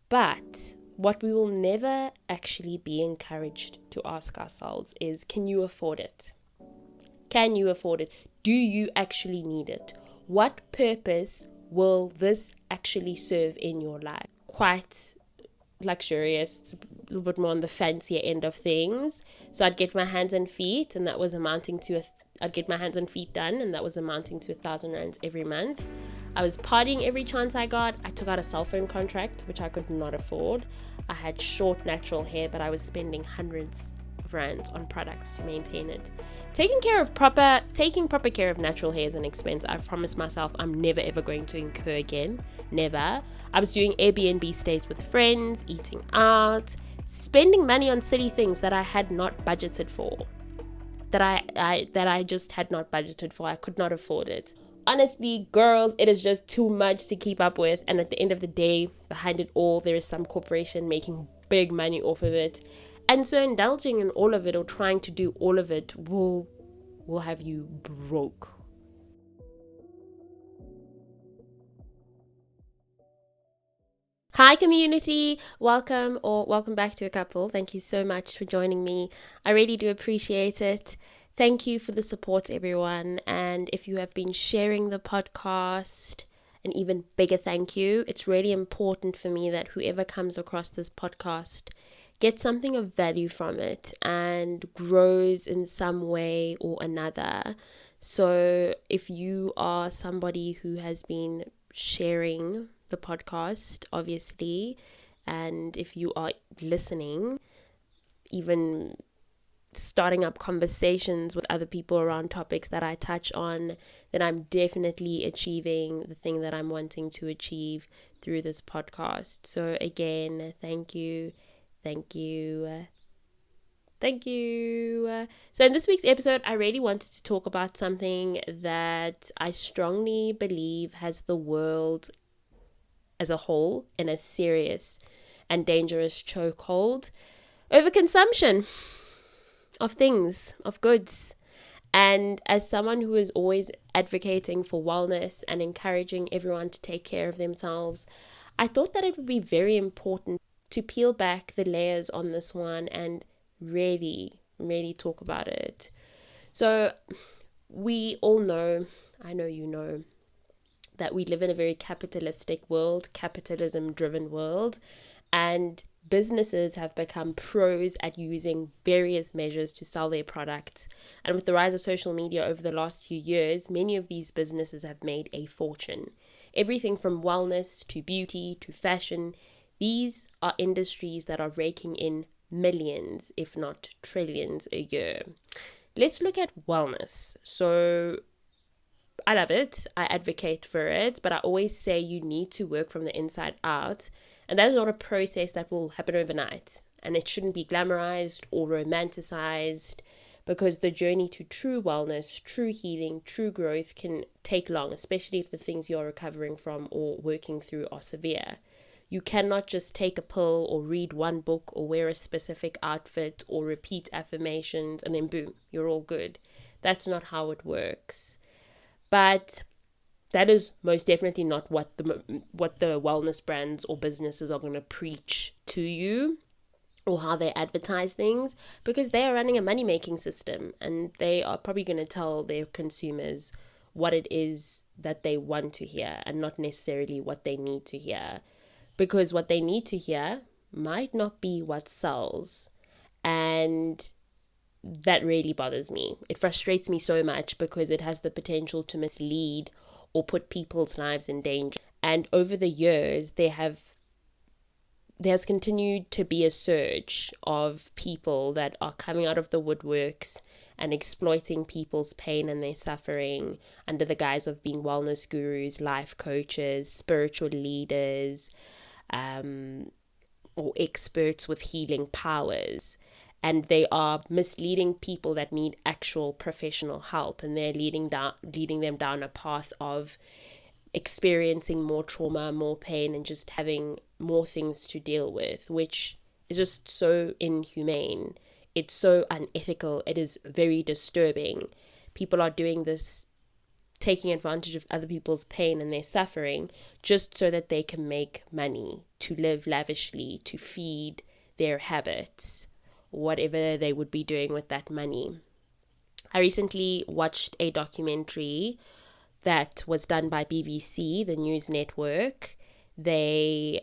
But what we will never actually be encouraged to ask ourselves is, can you afford it? Can you afford it? Do you actually need it? What purpose will this actually serve in your life? Quite luxurious. It's a little bit more on the fancier end of things. So I'd get my hands and feet, and that was amounting to I'd get my hands and feet done, and that was amounting to 1,000 rands every month. I was partying every chance I got. I took out a cell phone contract, which I could not afford. I had short natural hair, but I was spending hundreds of rands on products to maintain it. Taking proper care of natural hair is an expense I've promised myself I'm never ever going to incur again. Never. I was doing Airbnb stays with friends, eating out, spending money on silly things that I had not budgeted for. That I just had not budgeted for. I could not afford it. Honestly, girls, it is just too much to keep up with. And at the end of the day, behind it all, there is some corporation making big money off of it. And so indulging in all of it or trying to do all of it will have you broke. Hi community, welcome back to Acupfulll. Thank you so much for joining me. I really do appreciate it. Thank you for the support, everyone. And if you have been sharing the podcast, an even bigger thank you. It's really important for me that whoever comes across this podcast gets something of value from it and grows in some way or another. So if you are somebody who has been sharing the podcast, obviously, and if you are listening, even starting up conversations with other people around topics that I touch on, then I'm definitely achieving the thing that I'm wanting to achieve through this podcast. So again, thank you. Thank you. So in this week's episode, I really wanted to talk about something that I strongly believe has the world as a whole in a serious and dangerous chokehold. Overconsumption of things, of goods. And as someone who is always advocating for wellness and encouraging everyone to take care of themselves, I thought that it would be very important to peel back the layers on this one and really talk about it. So we all know, I know you know, that we live in a very capitalistic world, capitalism driven world, and businesses have become pros at using various measures to sell their products. And with the rise of social media over the last few years, many of these businesses have made a fortune. Everything from wellness to beauty to fashion, these are industries that are raking in millions, if not trillions a year. Let's look at wellness. So I love it. I advocate for it, but I always say you need to work from the inside out. And that is not a process that will happen overnight. And it shouldn't be glamorized or romanticized, because the journey to true wellness, true healing, true growth can take long, especially if the things you're recovering from or working through are severe. You cannot just take a pill or read one book or wear a specific outfit or repeat affirmations and then boom, you're all good. That's not how it works. But that is most definitely not what the wellness brands or businesses are going to preach to you, or how they advertise things, because they are running a money-making system, and they are probably going to tell their consumers what it is that they want to hear and not necessarily what they need to hear, because what they need to hear might not be what sells. And that really bothers me. It frustrates me so much because it has the potential to mislead or put people's lives in danger. And over the years, there's continued to be a surge of people that are coming out of the woodworks and exploiting people's pain and their suffering under the guise of being wellness gurus, life coaches, spiritual leaders, or experts with healing powers. And they are misleading people that need actual professional help, and they're leading them down a path of experiencing more trauma, more pain, and just having more things to deal with, which is just so inhumane. It's so unethical. It is very disturbing. People are doing this taking advantage of other people's pain and their suffering just so that they can make money, to live lavishly, to feed their habits, whatever they would be doing with that money. I recently watched a documentary that was done by BBC, the news network. They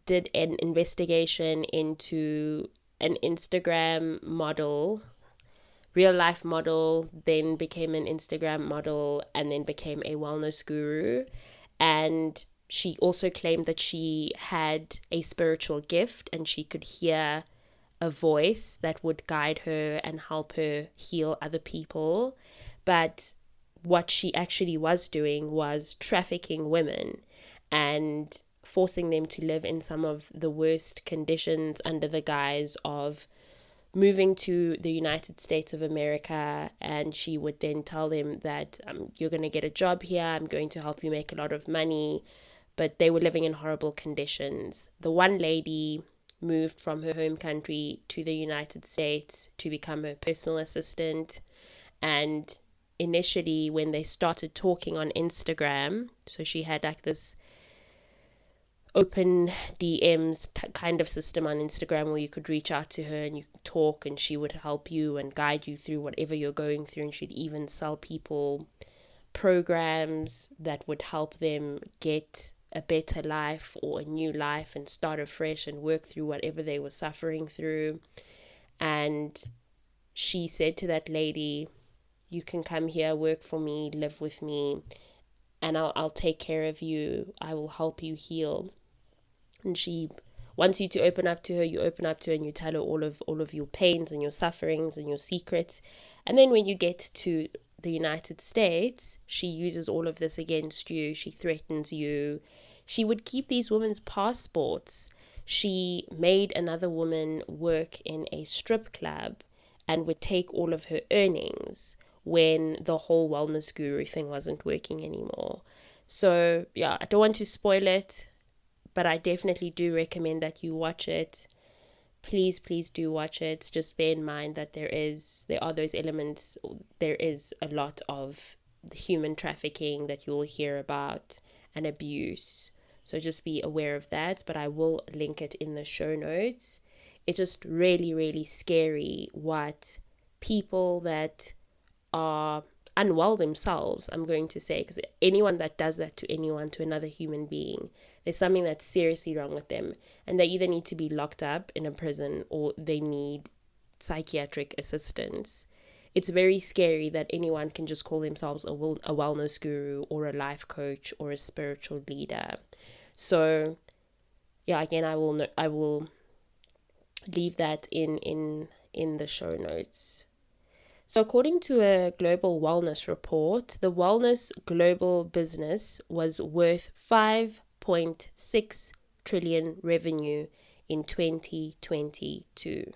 did an investigation into an Instagram model, real life model, then became an Instagram model, and then became a wellness guru. And she also claimed that she had a spiritual gift and she could hear a voice that would guide her and help her heal other people. But what she actually was doing was trafficking women and forcing them to live in some of the worst conditions under the guise of moving to the United States of America. And she would then tell them that you're going to get a job here, I'm going to help you make a lot of money. But they were living in horrible conditions. The one lady moved from her home country to the United States to become her personal assistant. And initially, when they started talking on Instagram, so she had like this open DMs kind of system on Instagram where you could reach out to her and you could talk and she would help you and guide you through whatever you're going through. And she'd even sell people programs that would help them get a better life or a new life and start afresh and work through whatever they were suffering through. And she said to that lady, you can come here, work for me, live with me, and I'll take care of you. I will help you heal. And she wants you to open up to her. You open up to her and you tell her all of your pains and your sufferings and your secrets. And then when you get to the United States, she uses all of this against you. She threatens you. She would keep these women's passports. She made another woman work in a strip club and would take all of her earnings when the whole wellness guru thing wasn't working anymore. So yeah, I don't want to spoil it, but I definitely do recommend that you watch it. Please do watch it. Just bear in mind that there are those elements. There is a lot of human trafficking that you will hear about and abuse. So just be aware of that. But I will link it in the show notes. It's just really, really scary what people that are unwell themselves, I'm going to say, because anyone that does that to anyone, to another human being, there's something that's seriously wrong with them, and they either need to be locked up in a prison or they need psychiatric assistance. It's very scary that anyone can just call themselves a wellness guru or a life coach or a spiritual leader. So yeah, again, I will leave that in the show notes. So according to a global wellness report, the wellness global business was worth 5.6 trillion revenue in 2022.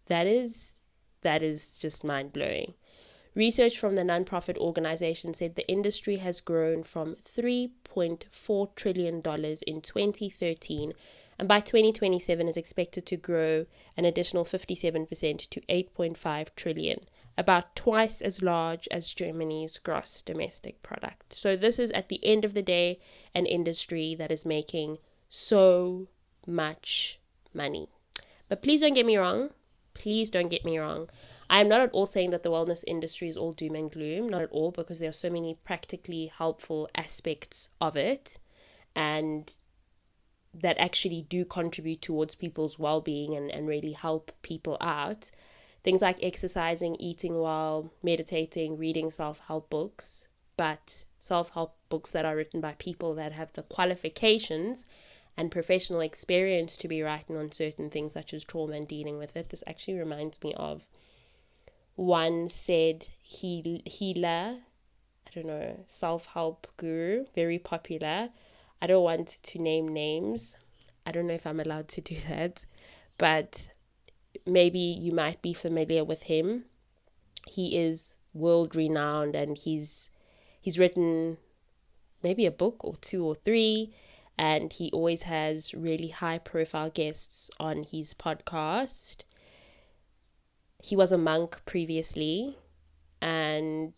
That is just mind-blowing. Research from the nonprofit organization said the industry has grown from $3.4 trillion in 2013 and by 2027 is expected to grow an additional 57% to 8.5 trillion, about twice as large as Germany's gross domestic product. So this is, at the end of the day, an industry that is making so much money. But please don't get me wrong. I am not at all saying that the wellness industry is all doom and gloom, not at all, because there are so many practically helpful aspects of it and that actually do contribute towards people's well-being and really help people out. Things like exercising, eating well, meditating, reading self-help books, but self-help books that are written by people that have the qualifications and professional experience to be writing on certain things such as trauma and dealing with it. This actually reminds me of one said healer, I don't know, self-help guru, very popular. I don't want to name names. I don't know if I'm allowed to do that, but maybe you might be familiar with him. He is world renowned and he's written maybe a book or two or three, and he always has really high profile guests on his podcast. He was a monk previously, and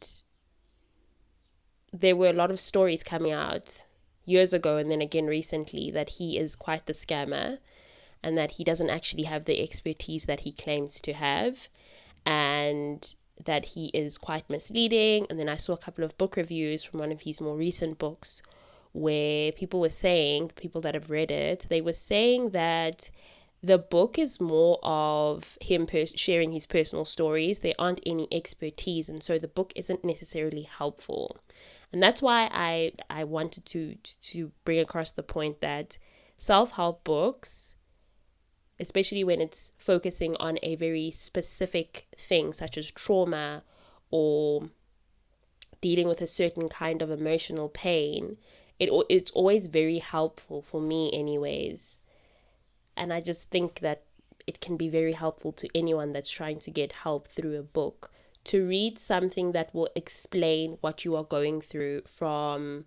there were a lot of stories coming out years ago and then again recently that he is quite the scammer and that he doesn't actually have the expertise that he claims to have, and that he is quite misleading. And then I saw a couple of book reviews from one of his more recent books where people were saying, the people that have read it, they were saying that the book is more of him sharing his personal stories. There aren't any expertise, and so the book isn't necessarily helpful. And that's why I wanted to bring across the point that self-help books, especially when it's focusing on a very specific thing such as trauma or dealing with a certain kind of emotional pain, it's always very helpful for me anyways. And I just think that it can be very helpful to anyone that's trying to get help through a book, to read something that will explain what you are going through from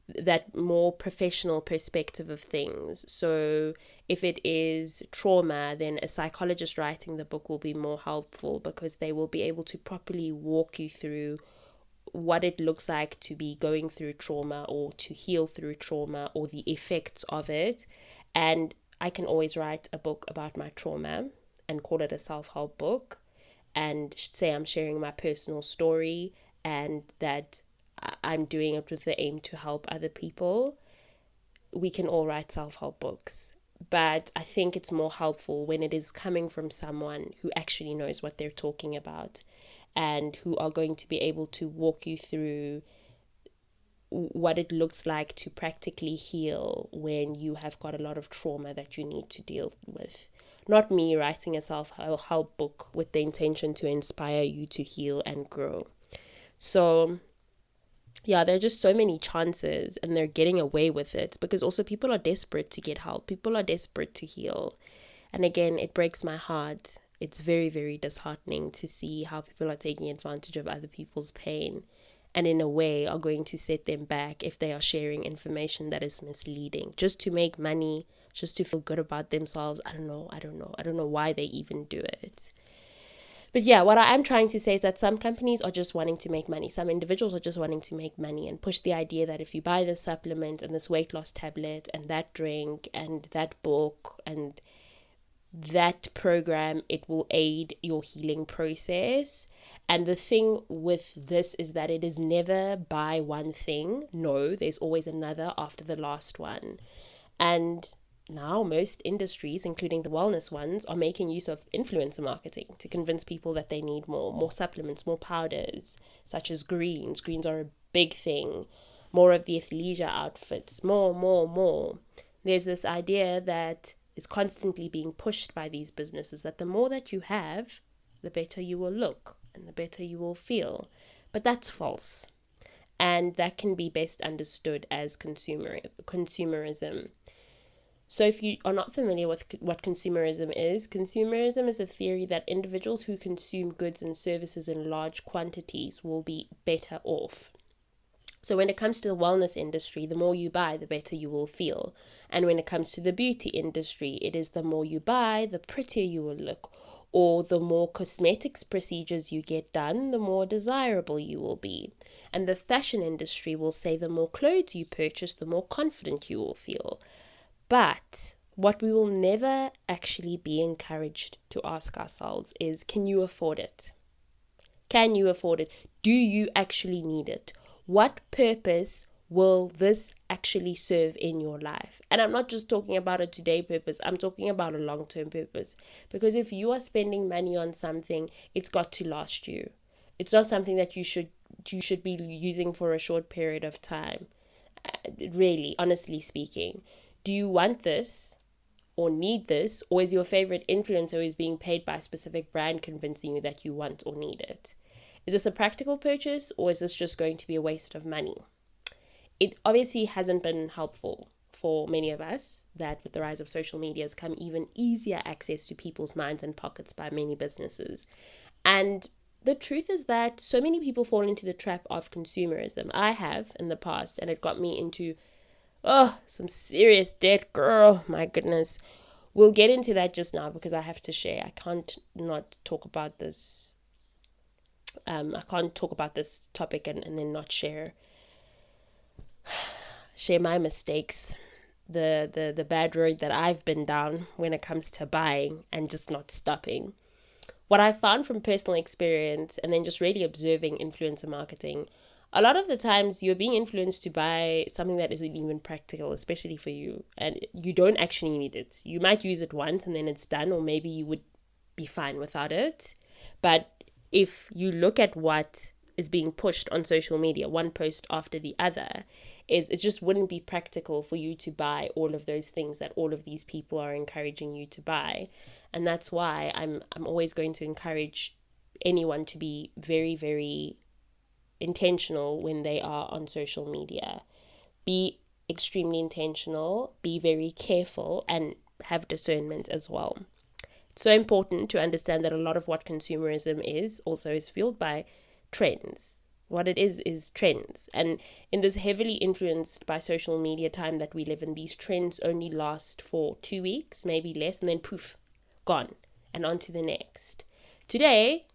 that more professional perspective of things. So if it is trauma, then a psychologist writing the book will be more helpful because they will be able to properly walk you through what it looks like to be going through trauma or to heal through trauma or the effects of it. And I can always write a book about my trauma and call it a self-help book and say I'm sharing my personal story and that I'm doing it with the aim to help other people. We can all write self-help books, but I think it's more helpful when it is coming from someone who actually knows what they're talking about and who are going to be able to walk you through what it looks like to practically heal when you have got a lot of trauma that you need to deal with. Not me writing a self-help book with the intention to inspire you to heal and grow. So yeah, there are just so many chances and they're getting away with it because also people are desperate to get help. People are desperate to heal. And again, it breaks my heart. It's very, very disheartening to see how people are taking advantage of other people's pain and in a way are going to set them back if they are sharing information that is misleading just to make money, just to feel good about themselves. I don't know why they even do it. But yeah, what I am trying to say is that some companies are just wanting to make money. Some individuals are just wanting to make money and push the idea that if you buy this supplement and this weight loss tablet and that drink and that book and that program, it will aid your healing process. And the thing with this is that it is never buy one thing. No, there's always another after the last one. And now most industries, including the wellness ones, are making use of influencer marketing to convince people that they need more supplements, more powders, such as greens. Greens are a big thing. More of the athleisure outfits, more. There's this idea that is constantly being pushed by these businesses that the more that you have, the better you will look and the better you will feel. But that's false. And that can be best understood as consumerism. So if you are not familiar with what consumerism is a theory that individuals who consume goods and services in large quantities will be better off. So when it comes to the wellness industry, the more you buy, the better you will feel. And when it comes to the beauty industry, it is the more you buy, the prettier you will look. Or the more cosmetics procedures you get done, the more desirable you will be. And the fashion industry will say the more clothes you purchase, the more confident you will feel. But what we will never actually be encouraged to ask ourselves is, can you afford it? Can you afford it? Do you actually need it? What purpose will this actually serve in your life? And I'm not just talking about a today purpose. I'm talking about a long-term purpose. Because if you are spending money on something, it's got to last you. It's not something that you should be using for a short period of time. Really, honestly speaking. Do you want this or need this? Or is your favorite influencer who is being paid by a specific brand convincing you that you want or need it? Is this a practical purchase or is this just going to be a waste of money? It obviously hasn't been helpful for many of us that with the rise of social media has come even easier access to people's minds and pockets by many businesses. And the truth is that so many people fall into the trap of consumerism. I have in the past, and it got me into some serious debt, girl. My goodness. We'll get into that just now because I have to share. I can't not talk about this. I can't talk about this topic and then not share share my mistakes, the bad road that I've been down when it comes to buying and just not stopping. What I found from personal experience and then just really observing influencer marketing, a lot of the times you're being influenced to buy something that isn't even practical, especially for you, and you don't actually need it. You might use it once and then it's done, or maybe you would be fine without it. But if you look at what is being pushed on social media, one post after the other, is it just wouldn't be practical for you to buy all of those things that all of these people are encouraging you to buy. And that's why I'm always going to encourage anyone to be very, very intentional when they are on social media. Be extremely intentional, be very careful, and have discernment as well. It's so important to understand that a lot of what consumerism is also is fueled by trends. What it is trends. And in this heavily influenced by social media time that we live in, these trends only last for 2 weeks, maybe less, and then poof, gone, and on to the next. Today,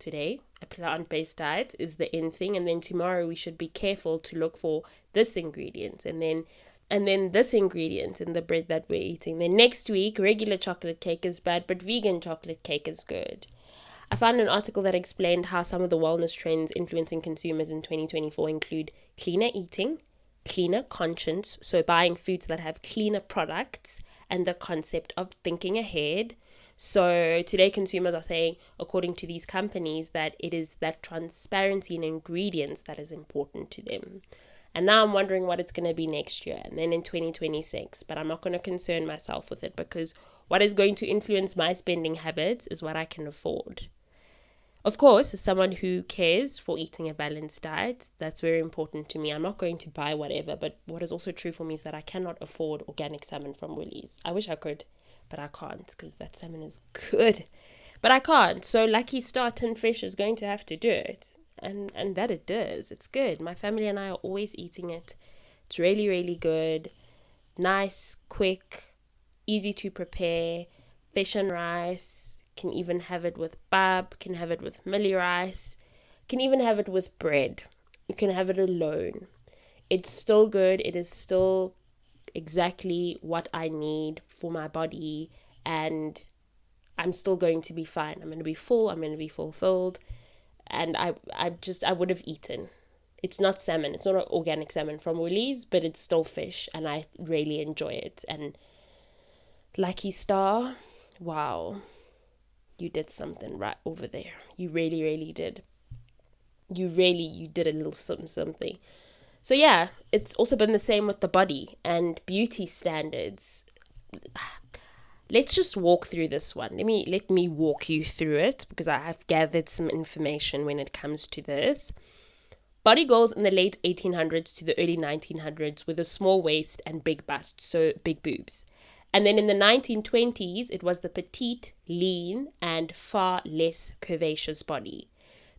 a plant-based diet is the in thing, and then tomorrow we should be careful to look for this ingredient, and then this ingredient in the bread that we're eating. Then next week, regular chocolate cake is bad, but vegan chocolate cake is good. I found an article that explained how some of the wellness trends influencing consumers in 2024 include cleaner eating, cleaner conscience, so buying foods that have cleaner products, and the concept of thinking ahead. So today consumers are saying, according to these companies, that it is that transparency in ingredients that is important to them. And now I'm wondering what it's going to be next year and then in 2026. But I'm not going to concern myself with it, because what is going to influence my spending habits is what I can afford. Of course, as someone who cares for eating a balanced diet, that's very important to me. I'm not going to buy whatever, but what is also true for me is that I cannot afford organic salmon from Woolies. I wish I could, but I can't, because that salmon is good. But I can't, so Lucky Star Tin Fish is going to have to do it. And that it does. It's good. My family and I are always eating it. It's really, really good. Nice, quick, easy to prepare. Fish and rice. Can even have it with bab, can have it with milli rice, can even have it with bread. You can have it alone. It's still good. It is still exactly what I need for my body, and I'm still going to be fine. I'm going to be full. I'm going to be fulfilled, and I would have eaten. It's not salmon. It's not an organic salmon from Woolies, but it's still fish, and I really enjoy it. And Lucky Star, wow. You did something right over there. You really, really did. You did a little something. So yeah, it's also been the same with the body and beauty standards. Let's just walk through this one. Let me walk you through it, because I have gathered some information when it comes to this. Body goals in the late 1800s to the early 1900s with a small waist and big bust, so big boobs. And then in the 1920s, it was the petite, lean, and far less curvaceous body.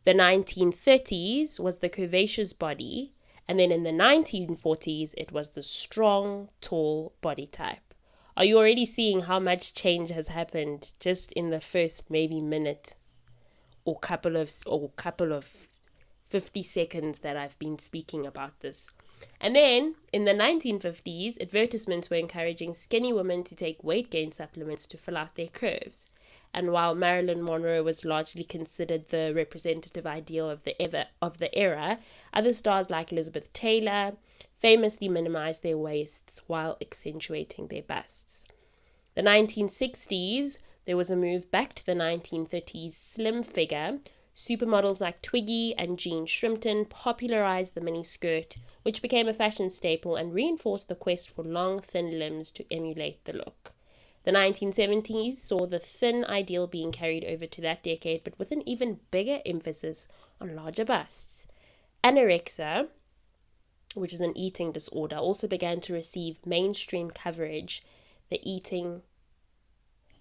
The 1930s was the curvaceous body. And then in the 1940s, it was the strong, tall body type. Are you already seeing how much change has happened just in the first maybe minute or couple of 50 seconds that I've been speaking about this? And then, in the 1950s, advertisements were encouraging skinny women to take weight gain supplements to fill out their curves. And while Marilyn Monroe was largely considered the representative ideal of the era, other stars like Elizabeth Taylor famously minimized their waists while accentuating their busts. The 1960s, there was a move back to the 1930s slim figure. Supermodels like Twiggy and Jean Shrimpton popularized the miniskirt, which became a fashion staple and reinforced the quest for long, thin limbs to emulate the look. The 1970s saw the thin ideal being carried over to that decade, but with an even bigger emphasis on larger busts. Anorexia, which is an eating disorder, also began to receive mainstream coverage.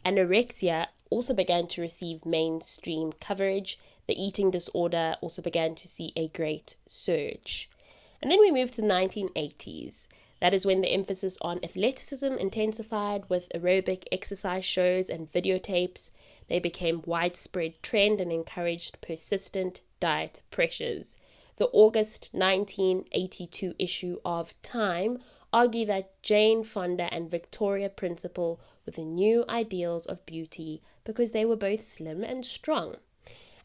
Anorexia also began to receive mainstream coverage. The eating disorder also began to see a great surge. And then we moved to the 1980s. That is when the emphasis on athleticism intensified with aerobic exercise shows and videotapes. They became widespread trend and encouraged persistent diet pressures. The August 1982 issue of Time argued that Jane Fonda and Victoria Principal were the new ideals of beauty because they were both slim and strong.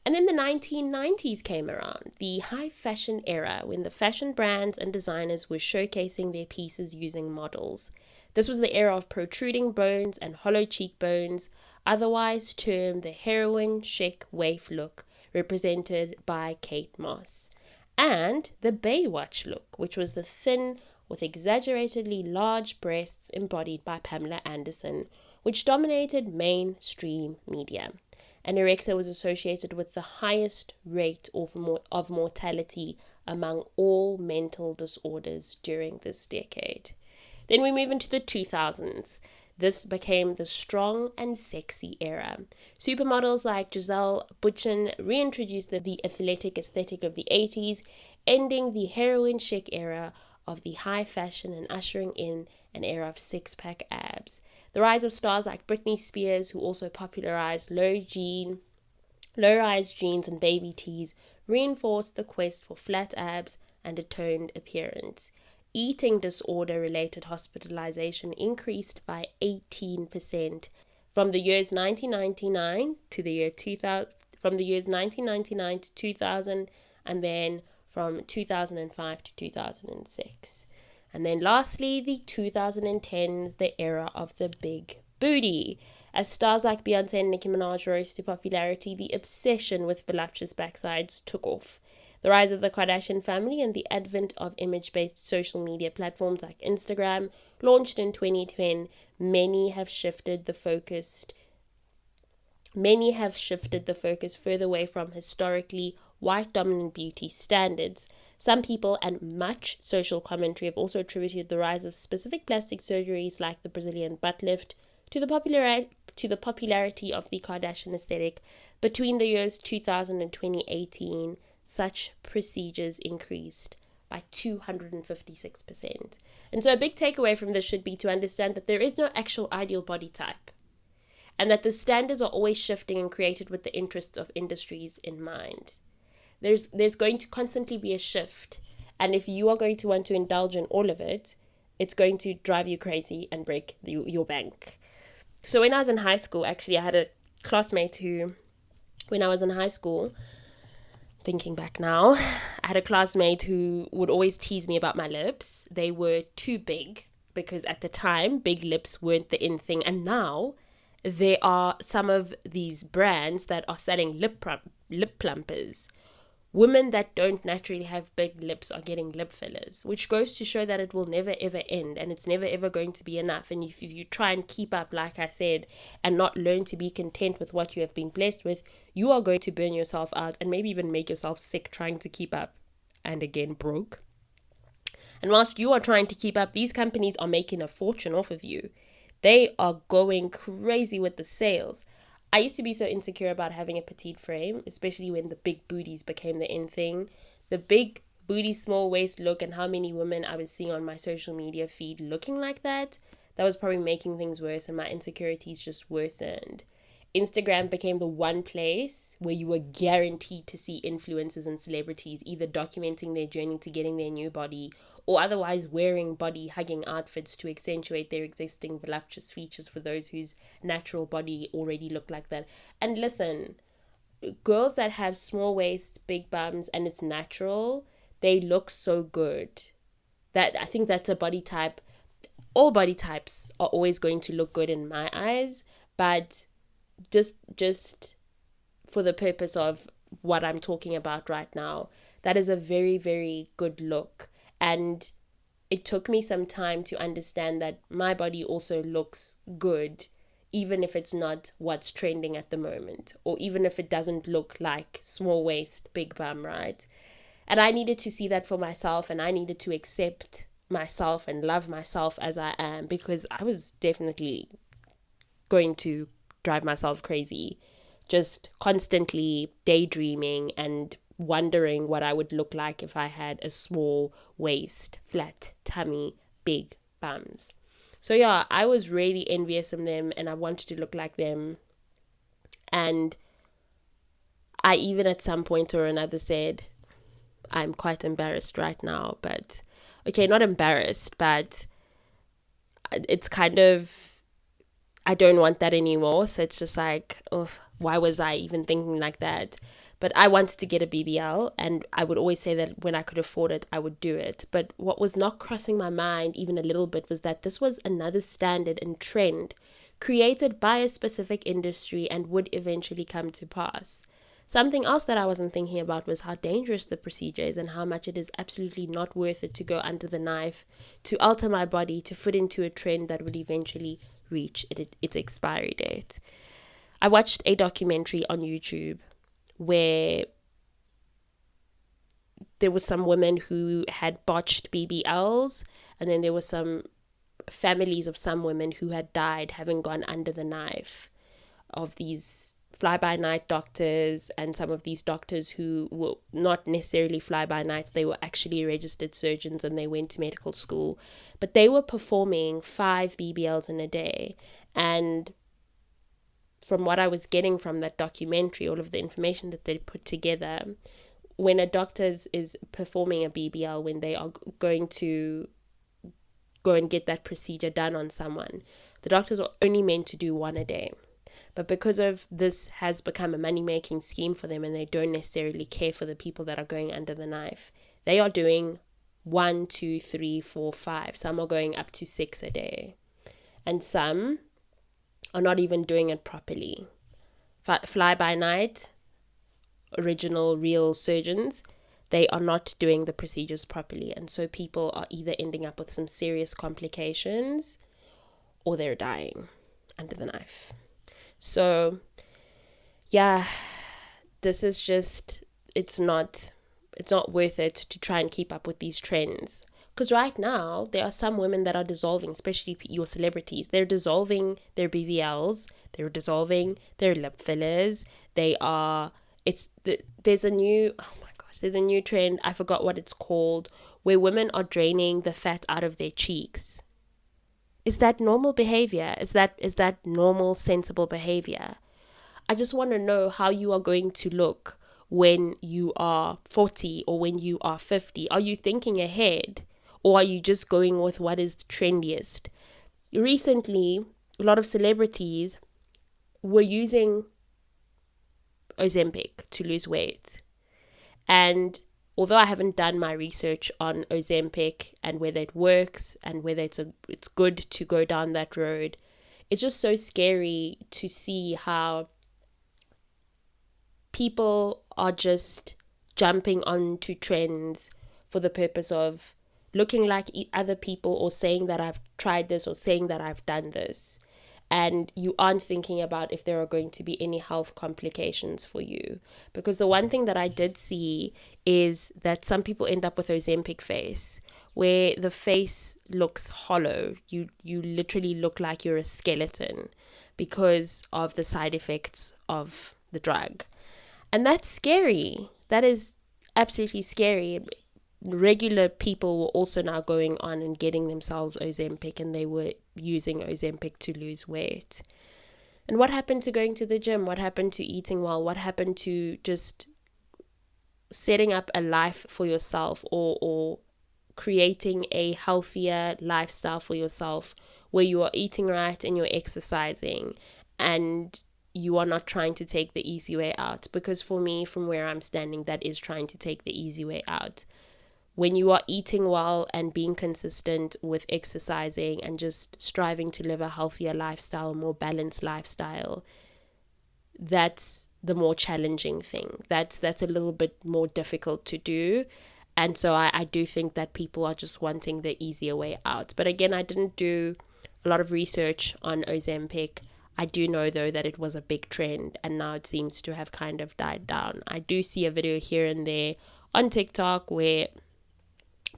And then the 1990s came around, the high fashion era, when the fashion brands and designers were showcasing their pieces using models. This was the era of protruding bones and hollow cheekbones, otherwise termed the heroin chic waif look, represented by Kate Moss, and the Baywatch look, which was the thin with exaggeratedly large breasts embodied by Pamela Anderson, which dominated mainstream media. Anorexia was associated with the highest rate of mortality among all mental disorders during this decade. Then we move into the 2000s. This became the strong and sexy era. Supermodels like Giselle Bundchen reintroduced the athletic aesthetic of the 80s, ending the heroin chic era of the high fashion and ushering in an era of six-pack abs. The rise of stars like Britney Spears, who also popularized low-rise jeans and baby tees, reinforced the quest for flat abs and a toned appearance. Eating disorder-related hospitalization increased by 18% from the years 1999 to the year 2000, from the years 1999 to 2000, and then from 2005 to 2006. And then lastly, the 2010s, the era of the big booty. As stars like Beyonce and Nicki Minaj rose to popularity, the obsession with voluptuous backsides took off. The rise of the Kardashian family and the advent of image-based social media platforms like Instagram, launched in 2010, many have shifted the focus further away from historically white dominant beauty standards. Some people and much social commentary have also attributed the rise of specific plastic surgeries like the Brazilian butt lift to the popularity of the Kardashian aesthetic. Between the years 2000 and 2018, such procedures increased by 256%. And so a big takeaway from this should be to understand that there is no actual ideal body type, and that the standards are always shifting and created with the interests of industries in mind. There's going to constantly be a shift, and if you are going to want to indulge in all of it, it's going to drive you crazy and break your bank. So when I was in high school, actually, I had a classmate who, when I was in high school, thinking back now, I had a classmate who would always tease me about my lips. They were too big, because at the time, big lips weren't the in thing, and now there are some of these brands that are selling lip plumpers. Women that don't naturally have big lips are getting lip fillers, which goes to show that it will never ever end, and it's never ever going to be enough. And if you try and keep up, like I said, and not learn to be content with what you have been blessed with, you are going to burn yourself out and maybe even make yourself sick trying to keep up, and again broke. And whilst you are trying to keep up, these companies are making a fortune off of you. They are going crazy with the sales. I used to be so insecure about having a petite frame, especially when the big booties became the in thing. The big booty, small waist look, and how many women I was seeing on my social media feed looking like that was probably making things worse, and my insecurities just worsened. Instagram became the one place where you were guaranteed to see influencers and celebrities either documenting their journey to getting their new body or otherwise wearing body-hugging outfits to accentuate their existing voluptuous features for those whose natural body already looked like that. And listen, girls that have small waists, big bums, and it's natural, they look so good. That I think that's a body type. All body types are always going to look good in my eyes, but just for the purpose of what I'm talking about right now, that is a very, very good look. And it took me some time to understand that my body also looks good, even if it's not what's trending at the moment, or even if it doesn't look like small waist, big bum, right? And I needed to see that for myself, and I needed to accept myself and love myself as I am, because I was definitely going to drive myself crazy, just constantly daydreaming and wondering what I would look like if I had a small waist, flat tummy, big bums. So yeah, I was really envious of them, and I wanted to look like them. And I even at some point or another said, I'm quite embarrassed right now, but okay, not embarrassed, but it's kind of, I don't want that anymore. So it's just like, oh, why was I even thinking like that? But I wanted to get a BBL, and I would always say that when I could afford it, I would do it. But what was not crossing my mind even a little bit was that this was another standard and trend created by a specific industry and would eventually come to pass. Something else that I wasn't thinking about was how dangerous the procedure is and how much it is absolutely not worth it to go under the knife, to alter my body, to fit into a trend that would eventually reach its expiry date. I watched a documentary on YouTube where there was some women who had botched BBLs, and then there were some families of some women who had died having gone under the knife of these fly-by-night doctors, and some of these doctors who were not necessarily fly-by-nights, they were actually registered surgeons and they went to medical school, but they were performing 5 BBLs in a day. And from what I was getting from that documentary, all of the information that they put together, when a doctor is performing a BBL, when they are going to go and get that procedure done on someone, the doctors are only meant to do 1 a day. But because of this has become a money-making scheme for them, and they don't necessarily care for the people that are going under the knife, they are doing 1, 2, 3, 4, 5. Some are going up to 6 a day. And some are not even doing it properly. Fly-by-night, original, real surgeons, they are not doing the procedures properly. And so people are either ending up with some serious complications or they're dying under the knife. So, yeah, this is just, it's not worth it to try and keep up with these trends. Because right now, there are some women that are dissolving, especially your celebrities. They're dissolving their BBLs, they're dissolving their lip fillers. There's a new trend, I forgot what it's called, where women are draining the fat out of their cheeks. Is that normal behavior? Is that normal, sensible behavior? I just want to know how you are going to look when you are 40 or when you are 50. Are you thinking ahead, or are you just going with what is trendiest? Recently, a lot of celebrities were using Ozempic to lose weight. And although I haven't done my research on Ozempic and whether it works and whether it's good to go down that road, it's just so scary to see how people are just jumping onto trends for the purpose of looking like other people, or saying that I've tried this, or saying that I've done this. And you aren't thinking about if there are going to be any health complications for you. Because the one thing that I did see is that some people end up with Ozempic face, where the face looks hollow. You literally look like you're a skeleton because of the side effects of the drug. And that's scary. That is absolutely scary. Regular people were also now going on and getting themselves Ozempic, and they were using Ozempic to lose weight. And what happened to going to the gym? What happened to eating well? What happened to just setting up a life for yourself, or creating a healthier lifestyle for yourself, where you are eating right and you're exercising and you are not trying to take the easy way out? Because for me, from where I'm standing, that is trying to take the easy way out. When you are eating well and being consistent with exercising and just striving to live a healthier lifestyle, more balanced lifestyle, that's the more challenging thing. That's a little bit more difficult to do. And so I do think that people are just wanting the easier way out. But again, I didn't do a lot of research on Ozempic. I do know, though, that it was a big trend, and now it seems to have kind of died down. I do see a video here and there on TikTok where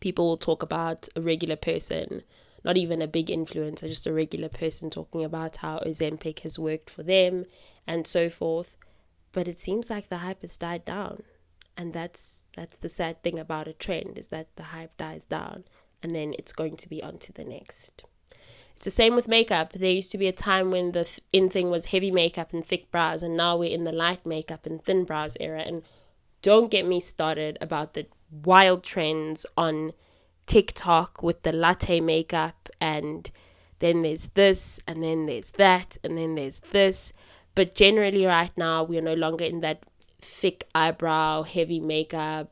people will talk about a regular person, not even a big influencer, just a regular person talking about how Ozempic has worked for them and so forth. But it seems like the hype has died down. And that's the sad thing about a trend, is that the hype dies down and then it's going to be on to the next. It's the same with makeup. There used to be a time when the in thing was heavy makeup and thick brows, and now we're in the light makeup and thin brows era. And don't get me started about the wild trends on TikTok with the latte makeup, and then there's this, and then there's that, and then there's this. But generally right now, we're no longer in that thick eyebrow, heavy makeup,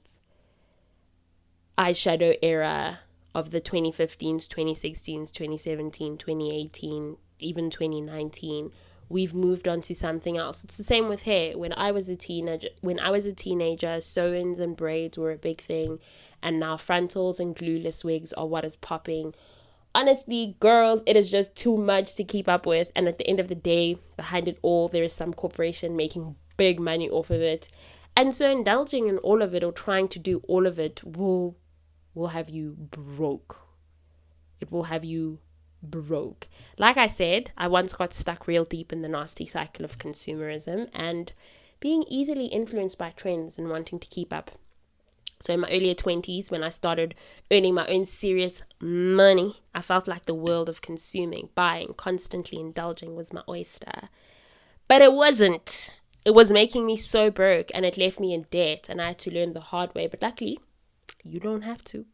eyeshadow era of the 2015s, 2016s, 2017, 2018, even 2019. We've moved on to something else. It's the same with hair. When I was a teenager, sew-ins and braids were a big thing, and now frontals and glueless wigs are what is popping. Honestly, girls, it is just too much to keep up with, and at the end of the day, behind it all, there is some corporation making big money off of it. And so indulging in all of it or trying to do all of it will have you broke. It will have you broke. Like I said, I once got stuck real deep in the nasty cycle of consumerism and being easily influenced by trends and wanting to keep up. So in my earlier 20s, when I started earning my own serious money, I felt like the world of consuming, buying, constantly indulging was my oyster. But it wasn't. It was making me so broke, and it left me in debt, and I had to learn the hard way. But luckily, you don't have to.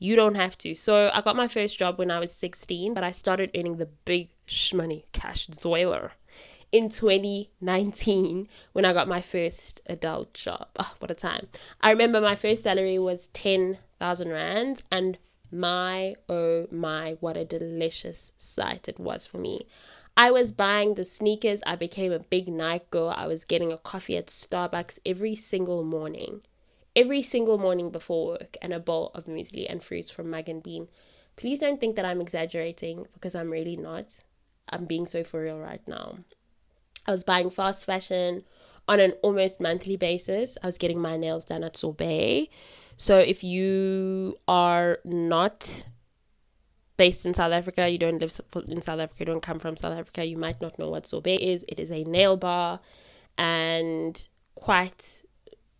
You don't have to. So I got my first job when I was 16, but I started earning the big shmoney cash zoiler in 2019 when I got my first adult job. Oh, what a time. I remember my first salary was 10,000 Rands, and oh my, what a delicious sight it was for me. I was buying the sneakers. I became a big Nike girl. I was getting a coffee at Starbucks every single morning before work, and a bowl of muesli and fruits from Mug and Bean. Please don't think that I'm exaggerating, because I'm really not. I'm being so for real right now. I was buying fast fashion on an almost monthly basis. I was getting my nails done at Sorbet. So if you are not based in South Africa, you don't live in South Africa, you don't come from South Africa, you might not know what Sorbet is. It is a nail bar and quite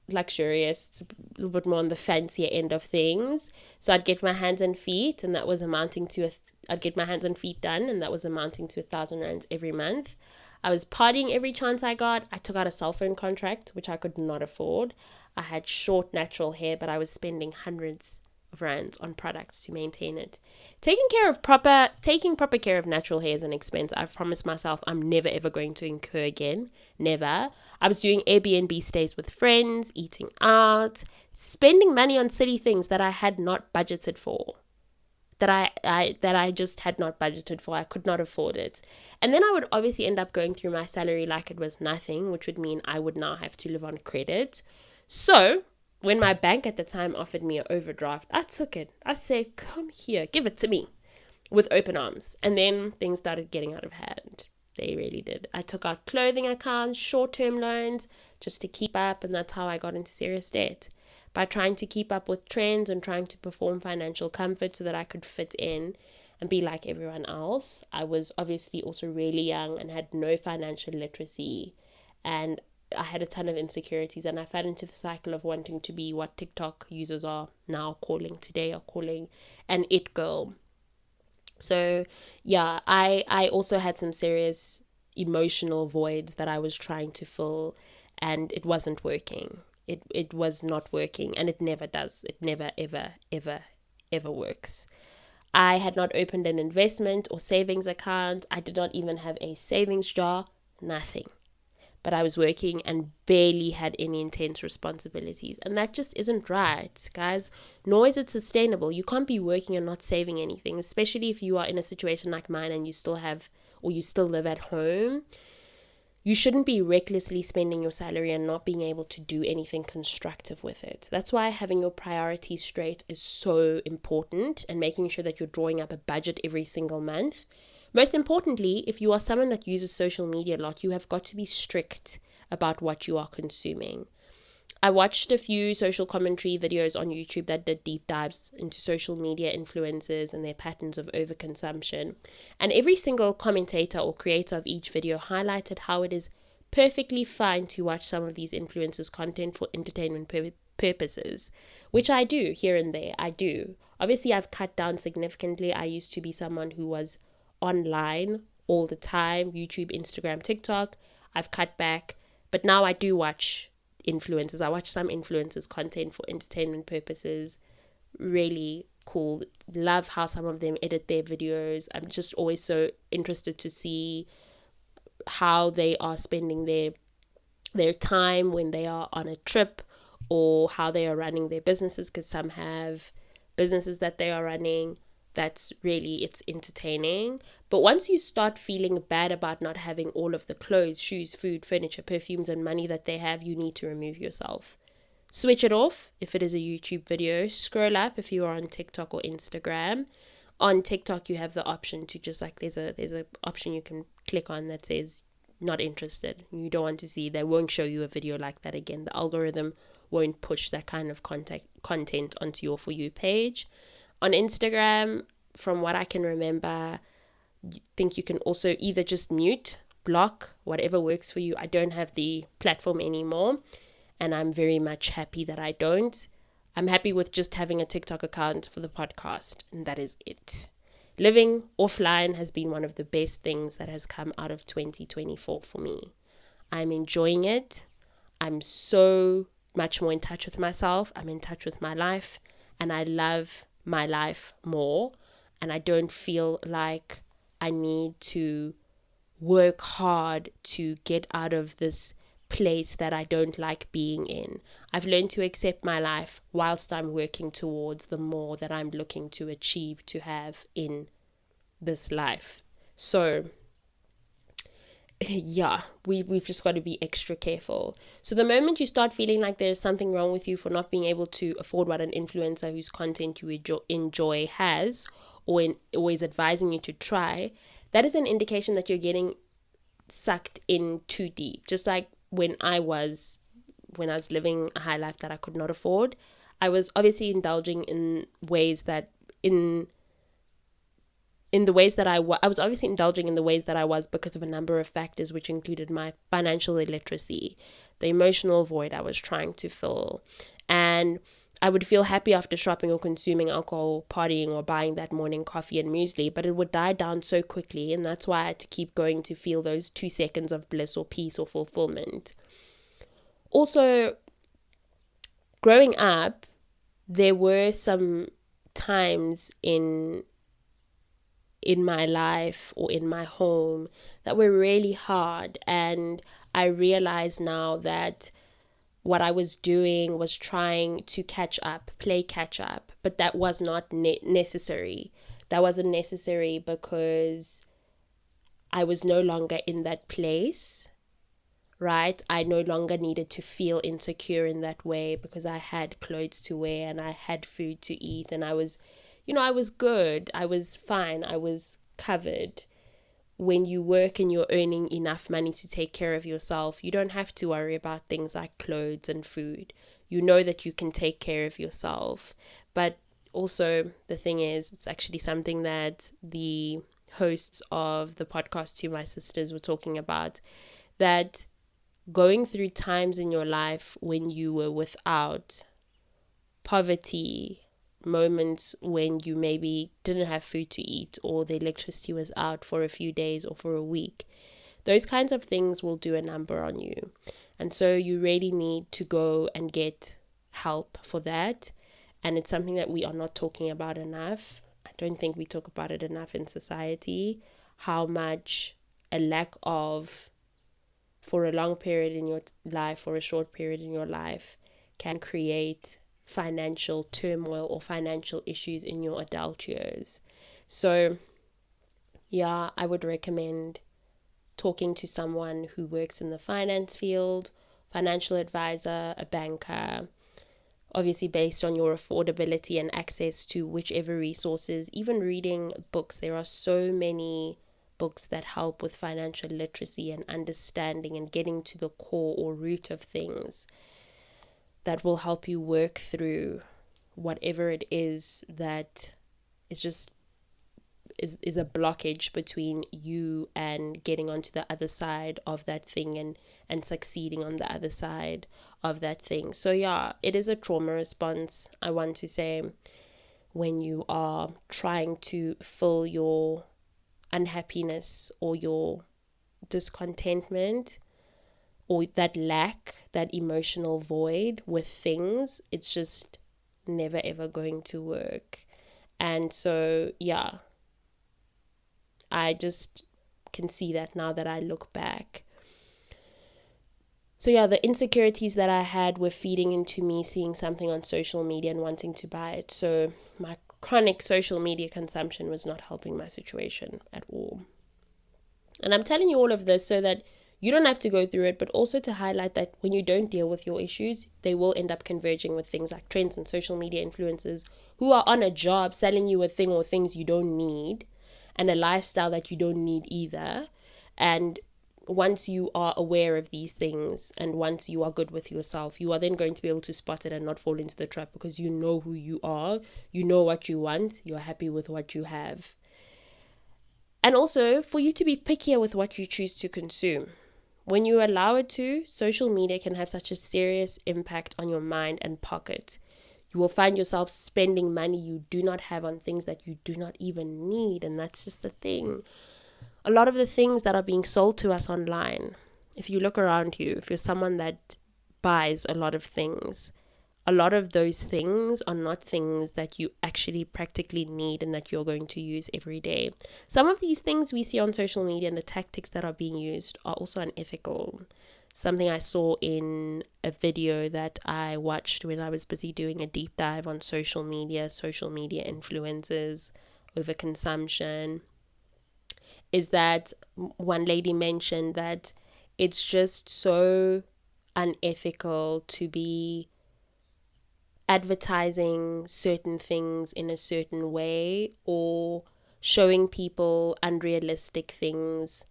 luxurious. It's a little bit more on the fancier end of things. So I'd get my hands and feet, and that was amounting to I'd get my hands and feet done, and that was amounting to 1,000 Rands every month. I was partying every chance I got. I took out a cell phone contract, which I could not afford. I had short natural hair, but I was spending hundreds of Rands on products to maintain it. Taking proper care of natural hair is an expense I've promised myself I'm never ever going to incur again. Never. I was doing Airbnb stays with friends, eating out, spending money on silly things that I had not budgeted for. That I just had not budgeted for. I could not afford it. And then I would obviously end up going through my salary like it was nothing, which would mean I would now have to live on credit. So when my bank at the time offered me an overdraft, I took it. I said, come here, give it to me, with open arms. And then things started getting out of hand. They really did. I took out clothing accounts, short-term loans, just to keep up, and that's how I got into serious debt. By trying to keep up with trends and trying to perform financial comfort so that I could fit in and be like everyone else. I was obviously also really young and had no financial literacy, and I had a ton of insecurities, and I fell into the cycle of wanting to be what TikTok users are calling an it girl. So yeah, I also had some serious emotional voids that I was trying to fill, and it wasn't working. It was not working, and it never does. It never, ever works. I had not opened an investment or savings account. I did not even have a savings jar, nothing. But I was working and barely had any intense responsibilities. And that just isn't right, guys. Nor is it sustainable. You can't be working and not saving anything, especially if you are in a situation like mine and you still live at home. You shouldn't be recklessly spending your salary and not being able to do anything constructive with it. That's why having your priorities straight is so important, and making sure that you're drawing up a budget every single month. Most importantly, if you are someone that uses social media a lot, you have got to be strict about what you are consuming. I watched a few social commentary videos on YouTube that did deep dives into social media influencers and their patterns of overconsumption. And every single commentator or creator of each video highlighted how it is perfectly fine to watch some of these influencers' content for entertainment purposes, which I do here and there. I do. Obviously, I've cut down significantly. I used to be someone who was online all the time, YouTube, Instagram, TikTok. I've cut back, but now I do watch influencers. I watch some influencers' content for entertainment purposes. Really cool. Love how some of them edit their videos. I'm just always so interested to see how they are spending their time when they are on a trip, or how they are running their businesses, because some have businesses that they are running. That's really, it's entertaining. But once you start feeling bad about not having all of the clothes, shoes, food, furniture, perfumes, and money that they have, you need to remove yourself. Switch it off if it is a YouTube video. Scroll up if you are on TikTok or Instagram. On TikTok, you have the option to just like, there's a option you can click on that says not interested. You don't want to see. They won't show you a video like that again. The algorithm won't push that kind of content onto your For You page. On Instagram, from what I can remember, I think you can also either just mute, block, whatever works for you. I don't have the platform anymore, and I'm very much happy that I don't. I'm happy with just having a TikTok account for the podcast, and that is it. Living offline has been one of the best things that has come out of 2024 for me. I'm enjoying it. I'm so much more in touch with myself. I'm in touch with my life, and I love my life more. And I don't feel like I need to work hard to get out of this place that I don't like being in. I've learned to accept my life whilst I'm working towards the more that I'm looking to achieve to have in this life. So yeah, we've just got to be extra careful. So the moment you start feeling like there's something wrong with you for not being able to afford what an influencer whose content you enjoy has, or is advising you to try, that is an indication that you're getting sucked in too deep. Just like when I was living a high life that I could not afford, I was obviously indulging in ways that I was obviously indulging in the ways that I was because of a number of factors, which included my financial illiteracy, the emotional void I was trying to fill. And I would feel happy after shopping or consuming alcohol, partying, or buying that morning coffee and muesli, but it would die down so quickly. And that's why I had to keep going to feel those 2 seconds of bliss or peace or fulfillment. Also, growing up, there were some times in my life or in my home that were really hard, and I realize now that what I was doing was trying to play catch up, but that was not necessary. That wasn't necessary because I was no longer in that place, right? I no longer needed to feel insecure in that way because I had clothes to wear and I had food to eat, and I was good. I was fine. I was covered. When you work and you're earning enough money to take care of yourself, you don't have to worry about things like clothes and food. You know that you can take care of yourself. But also, the thing is, it's actually something that the hosts of the podcast To My Sisters were talking about, that going through times in your life when you were without, poverty, moments when you maybe didn't have food to eat, or the electricity was out for a few days or for a week, those kinds of things will do a number on you. And so you really need to go and get help for that. And it's something that we are not talking about enough. I don't think we talk about it enough in society, how much a lack of, for a long period in your life or a short period in your life, can create financial turmoil or financial issues in your adult years. So yeah, I would recommend talking to someone who works in the finance field, financial advisor, a banker, obviously based on your affordability and access to whichever resources. Even reading books, there are so many books that help with financial literacy and understanding and getting to the core or root of things, that will help you work through whatever it is that is a blockage between you and getting onto the other side of that thing, and succeeding on the other side of that thing. So yeah, it is a trauma response, I want to say, when you are trying to fill your unhappiness or your discontentment or that lack, that emotional void with things, it's just never ever going to work. And so, yeah, I just can see that now that I look back. So yeah, the insecurities that I had were feeding into me seeing something on social media and wanting to buy it. So my chronic social media consumption was not helping my situation at all. And I'm telling you all of this so that you don't have to go through it, but also to highlight that when you don't deal with your issues, they will end up converging with things like trends and social media influencers who are on a job selling you a thing or things you don't need, and a lifestyle that you don't need either. And once you are aware of these things and once you are good with yourself, you are then going to be able to spot it and not fall into the trap, because you know who you are, you know what you want, you're happy with what you have. And also for you to be pickier with what you choose to consume. When you allow it to, social media can have such a serious impact on your mind and pocket. You will find yourself spending money you do not have on things that you do not even need. And that's just the thing. A lot of the things that are being sold to us online, if you look around you, if you're someone that buys a lot of things, a lot of those things are not things that you actually practically need and that you're going to use every day. Some of these things we see on social media and the tactics that are being used are also unethical. Something I saw in a video that I watched when I was busy doing a deep dive on social media influences, overconsumption, is that one lady mentioned that it's just so unethical to be advertising certain things in a certain way or showing people unrealistic things,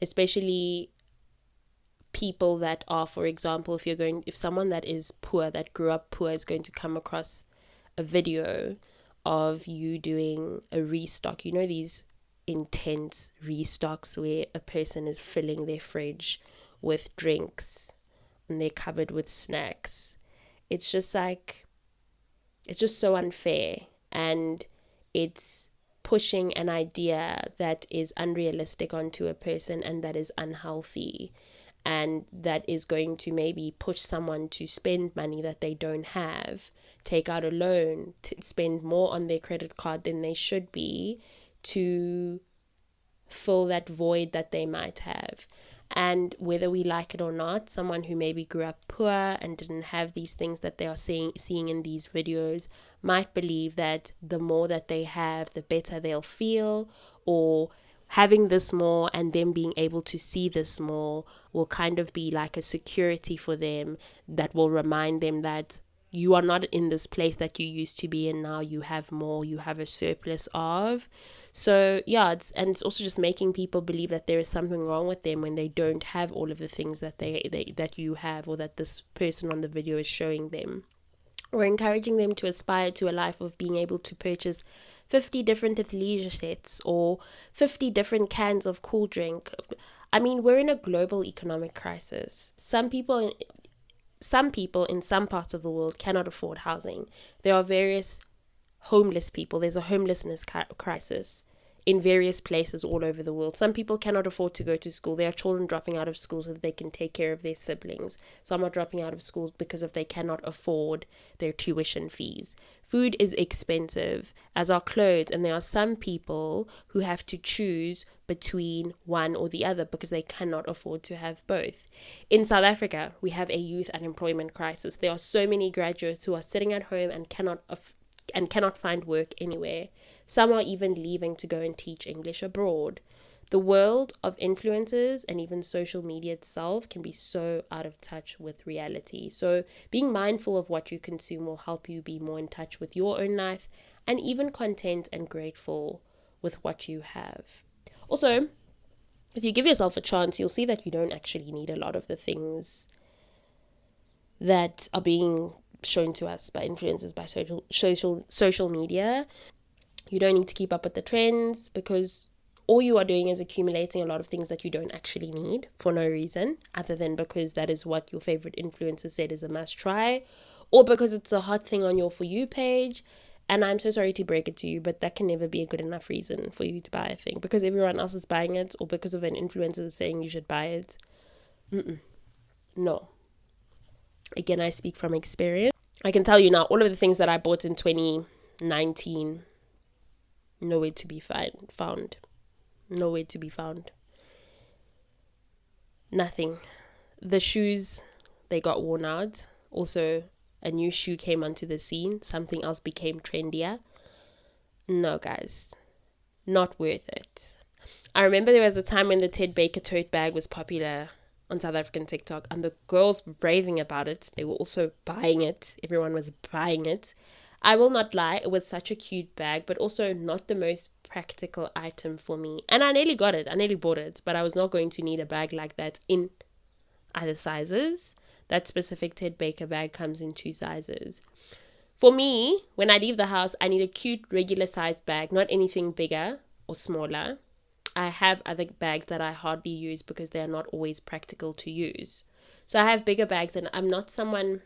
especially people that are, for example, if someone that is poor, that grew up poor, is going to come across a video of you doing a restock, these intense restocks where a person is filling their fridge with drinks and they're covered with snacks. It's just so unfair, and it's pushing an idea that is unrealistic onto a person and that is unhealthy, and that is going to maybe push someone to spend money that they don't have, take out a loan, to spend more on their credit card than they should be to fill that void that they might have. And whether we like it or not, someone who maybe grew up poor and didn't have these things that they are seeing in these videos might believe that the more that they have, the better they'll feel, or having this more and them being able to see this more will kind of be like a security for them that will remind them that you are not in this place that you used to be in. Now you have more, you have a surplus of. So yeah, it's also just making people believe that there is something wrong with them when they don't have all of the things that that you have, or that this person on the video is showing them. Or encouraging them to aspire to a life of being able to purchase 50 different athleisure sets or 50 different cans of cool drink. I mean, we're in a global economic crisis. Some people in some parts of the world cannot afford housing. There are various homeless people. There's a homelessness crisis in various places all over the world. Some people cannot afford to go to school. There are children dropping out of school so that they can take care of their siblings. Some are dropping out of schools because they cannot afford their tuition fees. Food is expensive, as are clothes, and there are some people who have to choose between one or the other because they cannot afford to have both. In South Africa, we have a youth unemployment crisis. There are so many graduates who are sitting at home and cannot find work anywhere. Some are even leaving to go and teach English abroad. The world of influencers and even social media itself can be so out of touch with reality. So being mindful of what you consume will help you be more in touch with your own life and even content and grateful with what you have. Also, if you give yourself a chance, you'll see that you don't actually need a lot of the things that are being shown to us by influencers, by social media. You don't need to keep up with the trends, because all you are doing is accumulating a lot of things that you don't actually need for no reason, other than because that is what your favorite influencer said is a must try, or because it's a hot thing on your For You page. And I'm so sorry to break it to you, but that can never be a good enough reason for you to buy a thing, because everyone else is buying it, or because of an influencer saying you should buy it. No. Again, I speak from experience. I can tell you now, all of the things that I bought in 2019, nowhere to be found. Nowhere to be found. Nothing. The shoes, they got worn out. Also, a new shoe came onto the scene. Something else became trendier. No, guys. Not worth it. I remember there was a time when the Ted Baker tote bag was popular on South African TikTok, and the girls were raving about it. They were also buying it. Everyone was buying it. I will not lie, it was such a cute bag, but also not the most practical item for me. And I nearly got it. I nearly bought it, but I was not going to need a bag like that in either sizes. That specific Ted Baker bag comes in 2 sizes. For me, when I leave the house, I need a cute regular sized bag, not anything bigger or smaller. I have other bags that I hardly use because they are not always practical to use. So I have bigger bags, and I'm not someone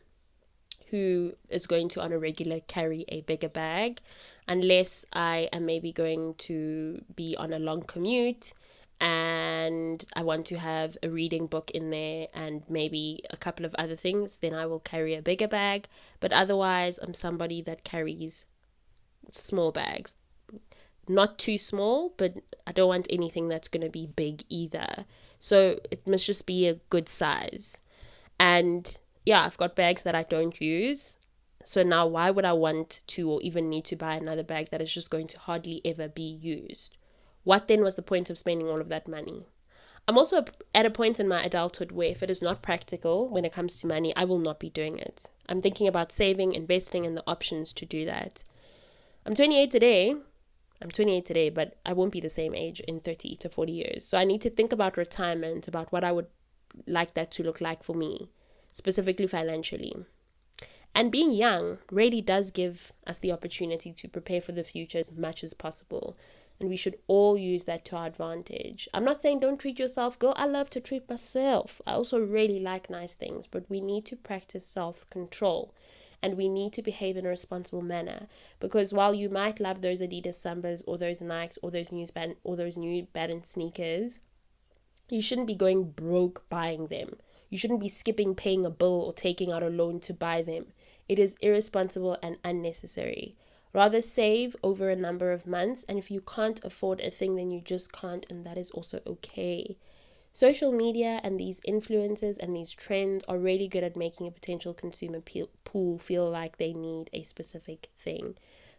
who is going to on a regular carry a bigger bag unless I am maybe going to be on a long commute and I want to have a reading book in there and maybe a couple of other things. Then I will carry a bigger bag. But otherwise, I'm somebody that carries small bags. Not too small, but I don't want anything that's going to be big either. So it must just be a good size. And yeah, I've got bags that I don't use. So now why would I want to or even need to buy another bag that is just going to hardly ever be used? What then was the point of spending all of that money? I'm also at a point in my adulthood where if it is not practical when it comes to money, I will not be doing it. I'm thinking about saving, investing, and the options to do that. I'm 28 today, but I won't be the same age in 30 to 40 years. So I need to think about retirement, about what I would like that to look like for me, specifically financially. And being young really does give us the opportunity to prepare for the future as much as possible. And we should all use that to our advantage. I'm not saying don't treat yourself. Girl, I love to treat myself. I also really like nice things, but we need to practice self-control. And we need to behave in a responsible manner. Because while you might love those Adidas Sambas or those Nikes or those New Balance sneakers, you shouldn't be going broke buying them. You shouldn't be skipping paying a bill or taking out a loan to buy them. It is irresponsible and unnecessary. Rather save over a number of months, and if you can't afford a thing, then you just can't, and that is also okay. Social media and these influencers and these trends are really good at making a potential consumer pool feel like they need a specific thing.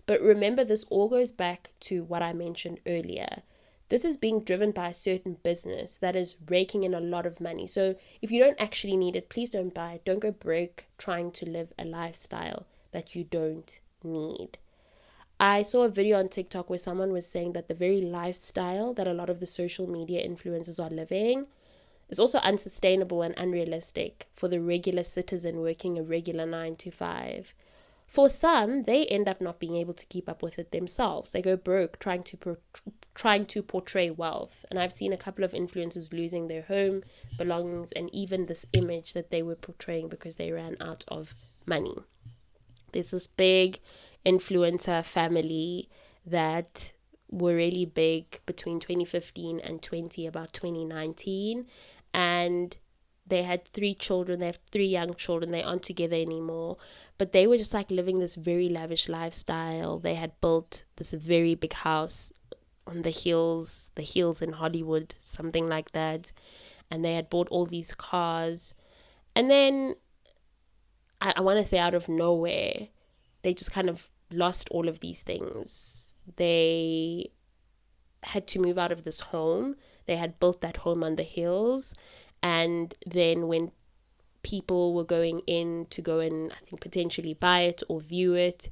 But remember, this all goes back to what I mentioned earlier. This is being driven by a certain business that is raking in a lot of money. So if you don't actually need it, please don't buy it. Don't go broke trying to live a lifestyle that you don't need. I saw a video on TikTok where someone was saying that the very lifestyle that a lot of the social media influencers are living is also unsustainable and unrealistic for the regular citizen working a regular 9 to 5. For some, they end up not being able to keep up with it themselves. They go broke trying to portray wealth. And I've seen a couple of influencers losing their home, belongings, and even this image that they were portraying because they ran out of money. There's this big influencer family that were really big between 2015 and about 2019, and they had 3 children. They have 3 young children. They aren't together anymore, but they were just like living this very lavish lifestyle. They had built this very big house on the hills in Hollywood, something like that, and they had bought all these cars, and then I want to say out of nowhere they just kind of lost all of these things. They had to move out of this home. They had built that home on the hills, and then when people were going in to go and I think potentially buy it or view it,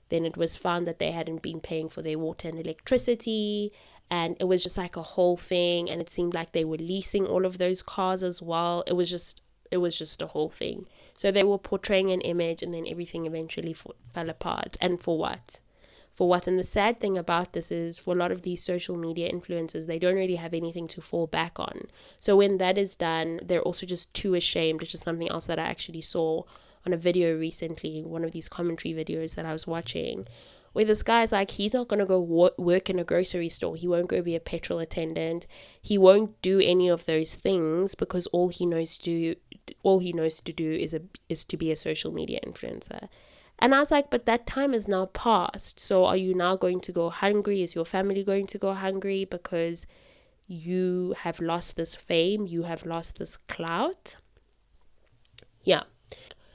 then it was found that they hadn't been paying for their water and electricity, and it was just like a whole thing. And it seemed like they were leasing all of those cars as well. It was just a whole thing. So they were portraying an image, and then everything eventually fell apart. And for what? And the sad thing about this is, for a lot of these social media influencers, they don't really have anything to fall back on. So when that is done, they're also just too ashamed, which is something else that I actually saw on a video recently, one of these commentary videos that I was watching, where this guy's like, he's not going to go work in a grocery store. He won't go be a petrol attendant. He won't do any of those things because all he knows to all he knows to do is to be a social media influencer. And I was like, but that time is now past. So are you now going to go hungry? Is your family going to go hungry because you have lost this fame? You have lost this clout? Yeah.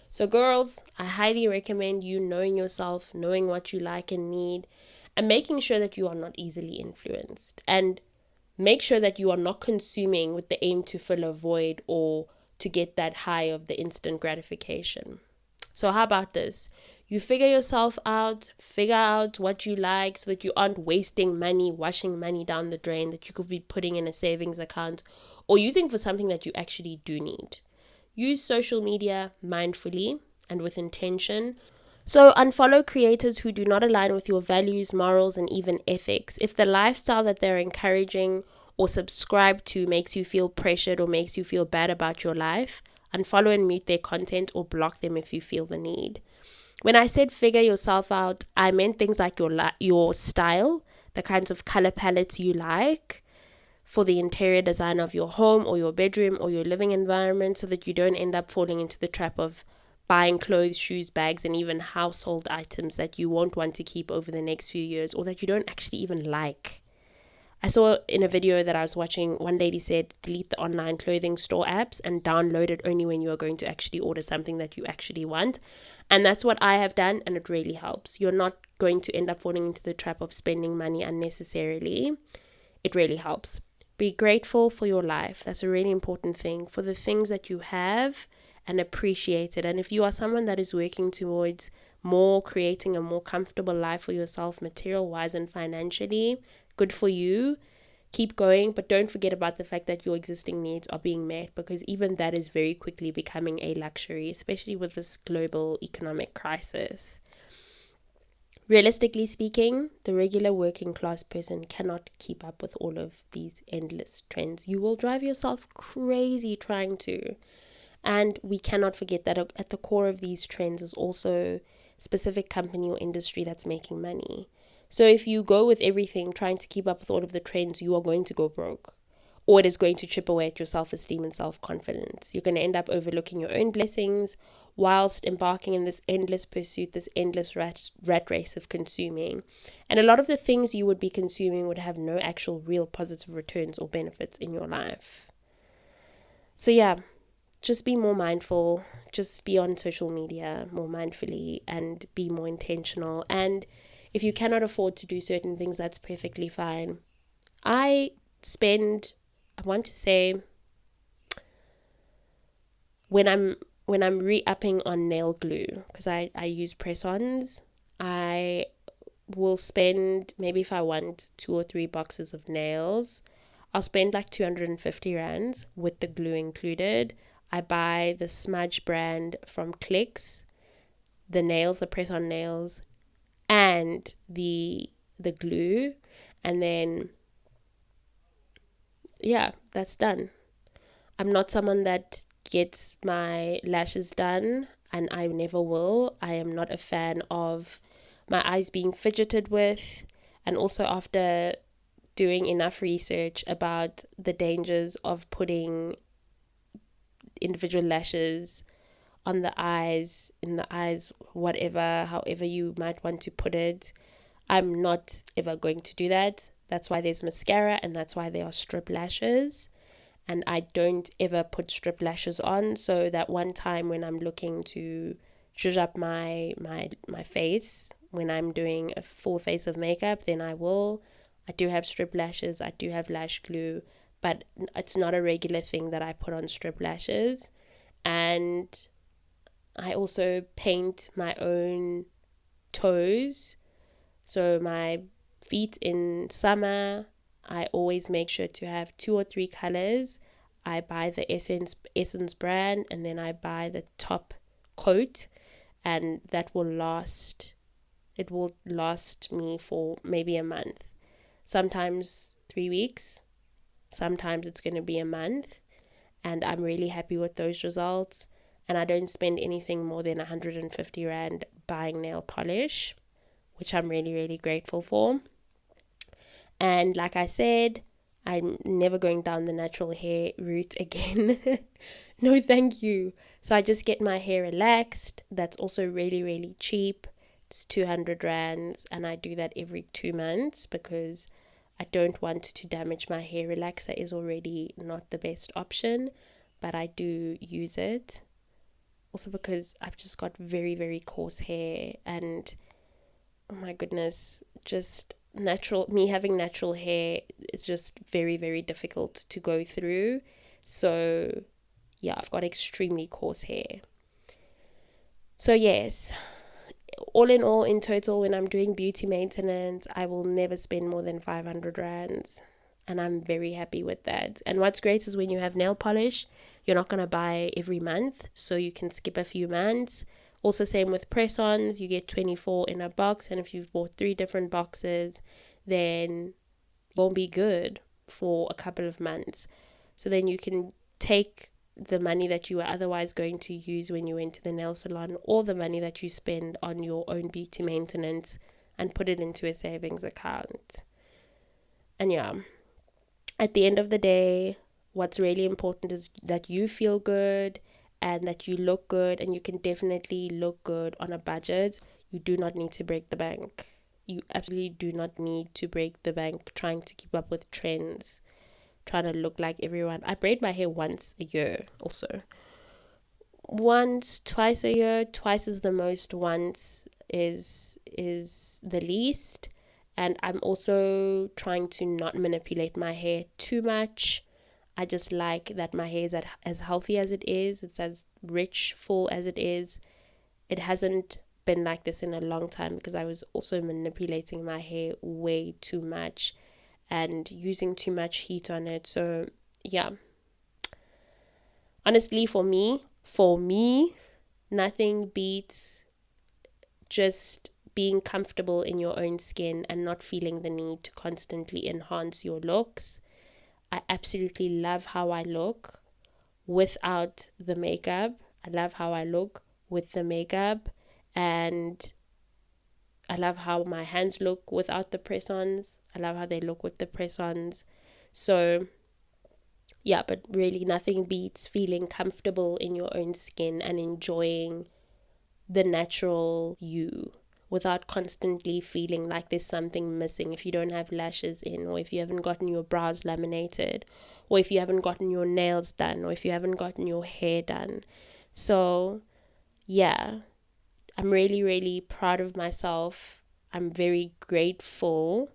So girls, I highly recommend you knowing yourself, knowing what you like and need, and making sure that you are not easily influenced. And make sure that you are not consuming with the aim to fill a void or to get that high of the instant gratification. So how about this? You figure yourself out, figure out what you like so that you aren't wasting money, washing money down the drain that you could be putting in a savings account or using for something that you actually do need. Use social media mindfully and with intention. So unfollow creators who do not align with your values, morals, and even ethics. If the lifestyle that they're encouraging or subscribe to makes you feel pressured or makes you feel bad about your life, unfollow and mute their content or block them if you feel the need. When I said figure yourself out, I meant things like your style, the kinds of color palettes you like, for the interior design of your home or your bedroom or your living environment, so that you don't end up falling into the trap of buying clothes, shoes, bags, and even household items that you won't want to keep over the next few years or that you don't actually even like. I saw in a video that I was watching, one lady said, delete the online clothing store apps and download it only when you are going to actually order something that you actually want. And that's what I have done, and it really helps. You're not going to end up falling into the trap of spending money unnecessarily. It really helps. Be grateful for your life. That's a really important thing. For the things that you have, and appreciate it. And if you are someone that is working towards creating a more comfortable life for yourself, material wise and financially, good for you. Keep going, but don't forget about the fact that your existing needs are being met, because even that is very quickly becoming a luxury, especially with this global economic crisis. Realistically speaking, the regular working class person cannot keep up with all of these endless trends. You will drive yourself crazy trying to. And we cannot forget that at the core of these trends is also specific company or industry that's making money. So if you go with everything trying to keep up with all of the trends, you are going to go broke. Or it is going to chip away at your self-esteem and self-confidence. You're going to end up overlooking your own blessings whilst embarking in this endless pursuit, this endless rat race of consuming. And a lot of the things you would be consuming would have no actual real positive returns or benefits in your life. So yeah, just be more mindful, just be on social media more mindfully and be more intentional. And if you cannot afford to do certain things, that's perfectly fine. I want to say, when I'm re-upping on nail glue, because I use press-ons, I will spend, maybe if I want 2 or 3 boxes of nails, I'll spend like 250 rands with the glue included. I buy the smudge brand from Clicks, the nails, the press-on nails, and the glue, and then yeah, that's done. I'm not someone that gets my lashes done, and I never will. I am not a fan of my eyes being fidgeted with, and also after doing enough research about the dangers of putting individual lashes on the eyes, in the eyes, whatever, however you might want to put it, I'm not ever going to do that. That's why there's mascara, and that's why there are strip lashes. And I don't ever put strip lashes on. So that one time when I'm looking to zhuzh up my face, when I'm doing a full face of makeup, then I will. I do have strip lashes, I do have lash glue, but it's not a regular thing that I put on strip lashes. And I also paint my own toes. So my feet in summer, I always make sure to have 2 or 3 colors. I buy the Essence brand, and then I buy the top coat, and that will last. It will last me for maybe a month. Sometimes 3 weeks. Sometimes it's going to be a month, and I'm really happy with those results. And I don't spend anything more than 150 rand buying nail polish, which I'm really, really grateful for. And like I said, I'm never going down the natural hair route again. No, thank you. So I just get my hair relaxed. That's also really, really cheap. It's 200 rands, and I do that every 2 months because I don't want to damage my hair. Relaxer is already not the best option, but I do use it. Also because I've just got very, very coarse hair, and oh my goodness, just me having natural hair is just very, very difficult to go through. So yeah, I've got extremely coarse hair. So yes, all in all, in total, when I'm doing beauty maintenance, I will never spend more than 500 rands. And I'm very happy with that. And what's great is when you have nail polish, you're not going to buy every month, so you can skip a few months. Also, same with press-ons, you get 24 in a box, and if you've bought 3 different boxes, then it won't be good for a couple of months. So then you can take the money that you were otherwise going to use when you went to the nail salon, or the money that you spend on your own beauty maintenance, and put it into a savings account. And yeah, at the end of the day, what's really important is that you feel good and that you look good, and you can definitely look good on a budget. You do not need to break the bank. You absolutely do not need to break the bank trying to keep up with trends, trying to look like everyone. I braid my hair once a year also. Once, twice a year. Twice is the most, once is the least. And I'm also trying to not manipulate my hair too much. I just like that my hair is as healthy as it is. It's as rich, full as it is. It hasn't been like this in a long time because I was also manipulating my hair way too much and using too much heat on it. So yeah, honestly, for me, nothing beats just being comfortable in your own skin and not feeling the need to constantly enhance your looks. I absolutely love how I look without the makeup. I love how I look with the makeup, and I love how my hands look without the press-ons. I love how they look with the press-ons. So yeah, but really nothing beats feeling comfortable in your own skin and enjoying the natural you without constantly feeling like there's something missing if you don't have lashes in, or if you haven't gotten your brows laminated, or if you haven't gotten your nails done, or if you haven't gotten your hair done. So yeah, I'm really, really proud of myself. I'm very grateful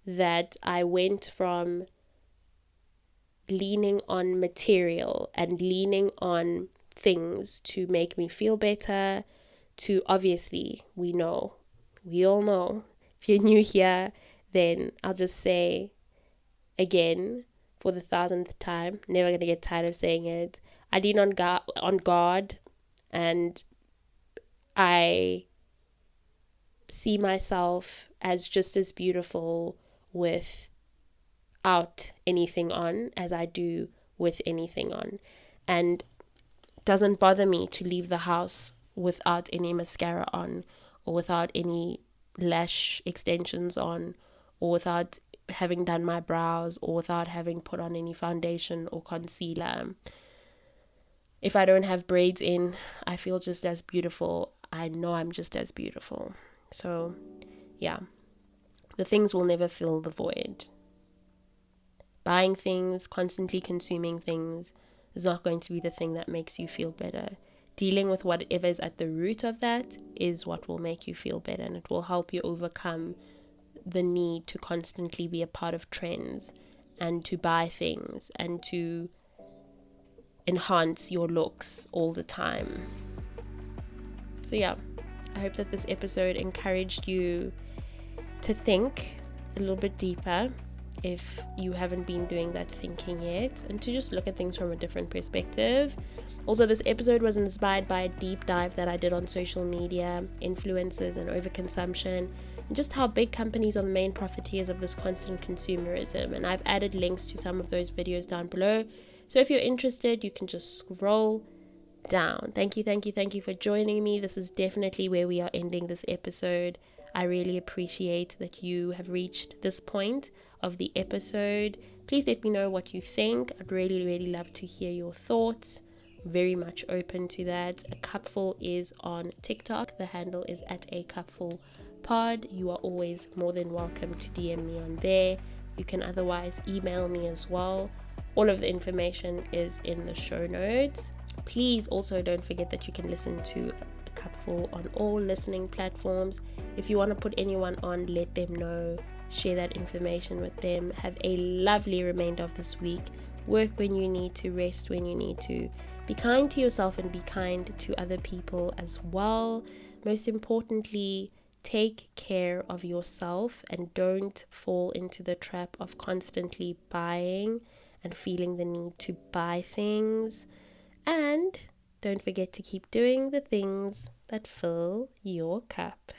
that I went from leaning on material and leaning on things to make me feel better, to obviously, we all know, if you're new here, then I'll just say again for the 1000th time, never gonna get tired of saying it. I lean on God, and I see myself as just as beautiful without anything on as I do with anything on. And it doesn't bother me to leave the house without any mascara on, or without any lash extensions on, or without having done my brows, or without having put on any foundation or concealer. If I don't have braids in, I feel just as beautiful. I know I'm just as beautiful. So yeah, the things will never fill the void. Buying things, constantly consuming things, is not going to be the thing that makes you feel better. Dealing with whatever is at the root of that is what will make you feel better, and it will help you overcome the need to constantly be a part of trends and to buy things and to enhance your looks all the time. So yeah, I hope that this episode encouraged you to think a little bit deeper if you haven't been doing that thinking yet, and to just look at things from a different perspective. Also, this episode was inspired by a deep dive that I did on social media, influencers and overconsumption, and just how big companies are the main profiteers of this constant consumerism. And I've added links to some of those videos down below. So if you're interested, you can just scroll down. Thank you for joining me. This is definitely where we are ending this episode. I really appreciate that you have reached this point of the episode. Please let me know what you think. I'd really, really love to hear your thoughts. Very much open to that. A Cupful is on TikTok. The handle is at acupfulll. You are always more than welcome to DM me on there. You can otherwise email me as well. All of the information is in the show notes. Please also don't forget that you can listen to A Cupful on all listening platforms. If you want to put anyone on, let them know. Share that information with them. Have a lovely remainder of this week. Work when you need to, rest when you need to. Be kind to yourself and be kind to other people as well. Most importantly, take care of yourself and don't fall into the trap of constantly buying and feeling the need to buy things. And don't forget to keep doing the things that fill your cup.